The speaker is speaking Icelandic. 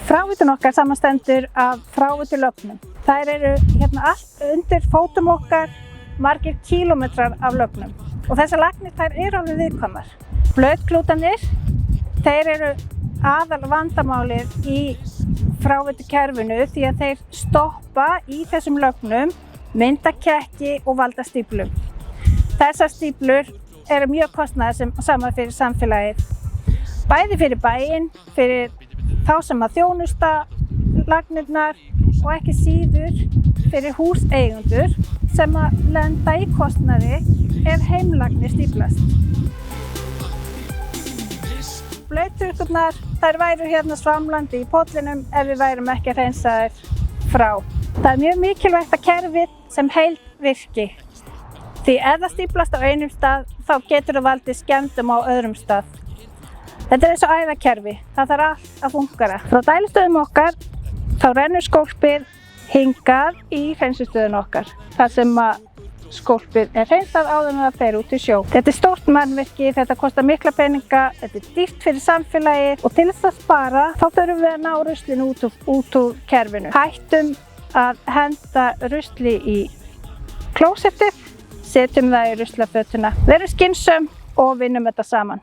Fráveitan okkar samanstendur af fráveitulögnum. Þær eru allt undir fótum okkar, margir kílómetrar af lögnum. Og þessar lagnir þær eru alveg viðkvæmar. Blautklútarnir, þeir eru aðal vandamálið í fráveitukerfinu því að þeir stoppa í þessum lögnum, mynda kekki og valda stíflum. Þessar stíflur eru mjög kostnaðarsamar fyrir samfélagið. Bæði fyrir bæinn, fyrir þá sem að þjónusta lagnirnar og ekki síður fyrir húseigendur sem að lenda í kostnaði ef heimlagnir stíflast. Blautklútarnar, þær væru svamlandi í pollinum ef við værum ekki að hreinsa þær frá. Það er mjög mikilvægt að kerfið sem heild virki. Því ef það stíflast á einum stað, þá getur það valdið skemmdum á öðrum stað. Þetta er eins og æðakerfi, það þarf allt að fúnkera. Frá dælustöðum okkar, þá rennur skólpið hingað í hreinsistöðin okkar. Þar sem að skólpið er hreinsað áður en það fer út í sjó. Þetta er stórt mannvirki, þetta kostar mikla peninga, þetta er dýrt fyrir samfélagið og til þess að spara, þá þurfum við að ná ruslinu út úr kerfinu. Hættum að henda rusli í klósettið, setjum það í ruslafötuna. Verum skynsöm og vinnum þetta saman.